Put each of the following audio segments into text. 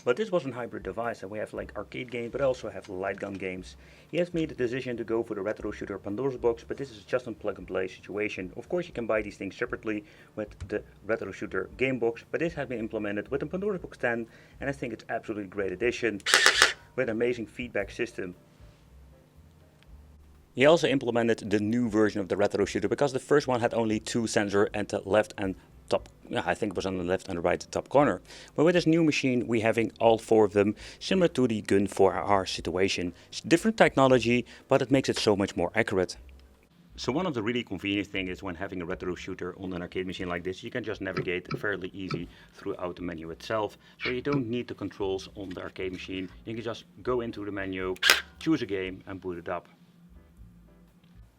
But this was a hybrid device, and we have like arcade games, but also have light gun games. He has made the decision to go for the retro shooter Pandora's box, but this is just a plug and play situation. Of course, you can buy these things separately with the retro shooter game box, but this has been implemented with the Pandora's box 10, and I think it's absolutely great addition with an amazing feedback system. He also implemented the new version of the retro shooter because the first one had only two sensors at the left and top, I think it was on the left and the right top corner. But with this new machine we having all four of them, similar to the gun for our situation. It's different technology, but it makes it so much more accurate. So one of the really convenient things is when having a retro shooter on an arcade machine like this, you can just navigate fairly easy throughout the menu itself. So you don't need the controls on the arcade machine. You can just go into the menu, choose a game and boot it up.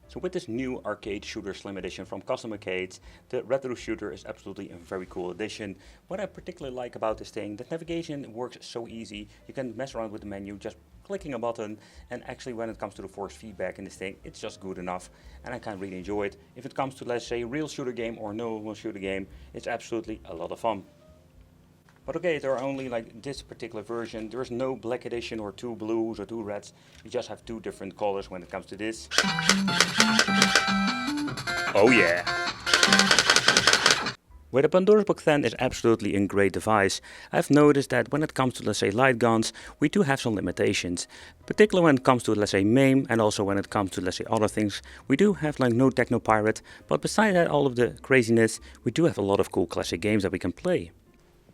So with this new arcade shooter slim edition from Custom Arcades, the retro shooter is absolutely a very cool addition. What I particularly like about this thing, the navigation works so easy. You can mess around with the menu just clicking a button, and actually when it comes to the force feedback in this thing, it's just good enough and I can really enjoy it. If it comes to, let's say, real shooter game or no shooter game, it's absolutely a lot of fun. But okay, there are only like this particular version. There is no black edition or two blues or two reds. You just have two different colors when it comes to this. Oh yeah! Where the Pandora's box 10 is absolutely a great device. I've noticed that when it comes to, let's say, light guns, we do have some limitations. Particularly when it comes to, let's say, MAME, and also when it comes to, let's say, other things. We do have like no Techno Pirate, but besides that, all of the craziness, we do have a lot of cool classic games that we can play.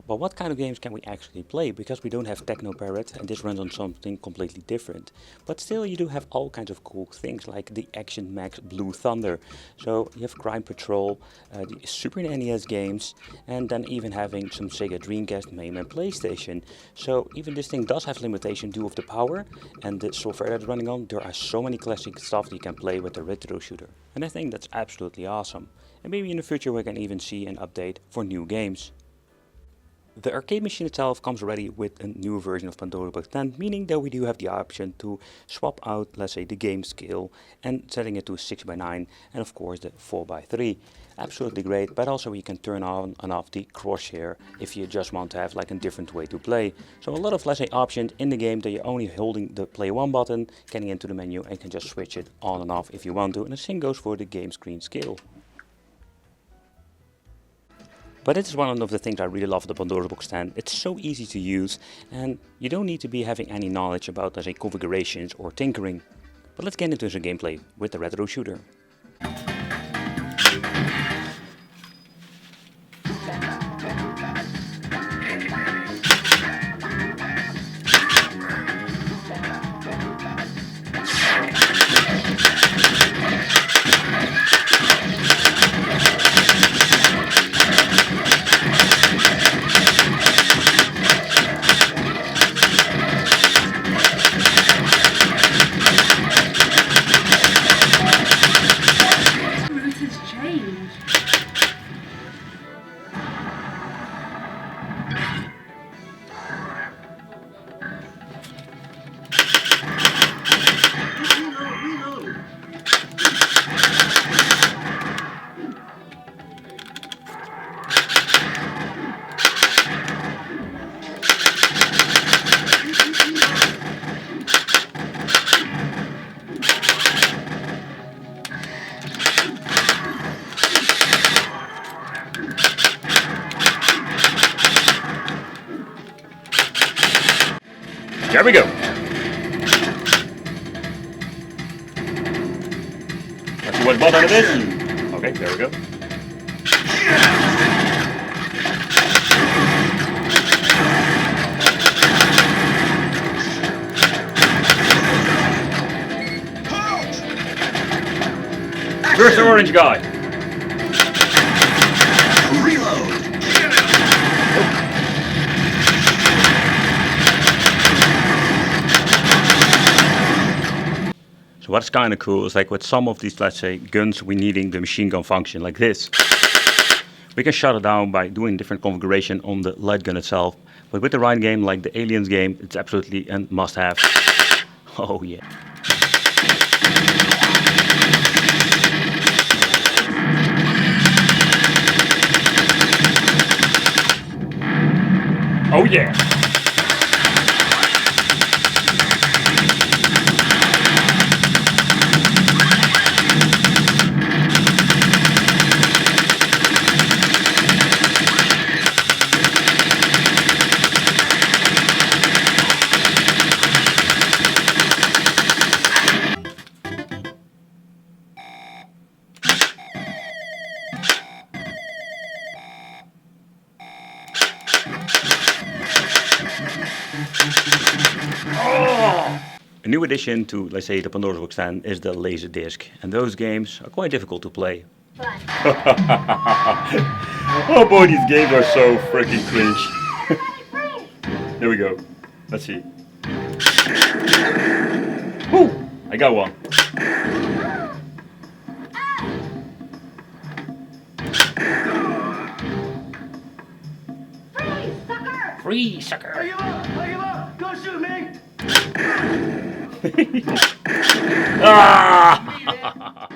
But what kind of games can we actually play? Because we don't have Techno Parrot and this runs on something completely different. But still you do have all kinds of cool things like the Action Max Blue Thunder. So you have Crime Patrol, the Super NES games, and then even having some Sega Dreamcast, MAME and PlayStation. So even this thing does have limitation due of the power and the software that's running on. There are so many classic stuff you can play with the retro shooter. And I think that's absolutely awesome. And maybe in the future we can even see an update for new games. The arcade machine itself comes already with a new version of Pandora's box 10, meaning that we do have the option to swap out, let's say, the game scale and setting it to 6:9 and of course the 4:3. Absolutely great, but also you can turn on and off the crosshair if you just want to have like a different way to play. So a lot of, let's say, options in the game that you're only holding the play one button, getting into the menu and can just switch it on and off if you want to, and the same goes for the game screen scale. But it is one of the things I really love the Pandora's box 10. It's so easy to use and you don't need to be having any knowledge about, let's say, configurations or tinkering. But let's get into some gameplay with the retro shooter. There we go. Let's see what button it is. Okay, there we go. Where's the orange guy? Reload. So what's kind of cool is like with some of these, let's say, guns, we needing the machine gun function like this. We can shut it down by doing different configuration on the light gun itself. But with the right game, like the Aliens game, it's absolutely a must-have. Oh yeah. Oh yeah. A new addition to, let's say, the Pandora's box then is the laser disc, and those games are quite difficult to play. Oh boy, these games are so freaking cringe. Here we go. Let's see. Woo! I got one. Free, sucker! I give up! I give up! Go shoot me! Ah!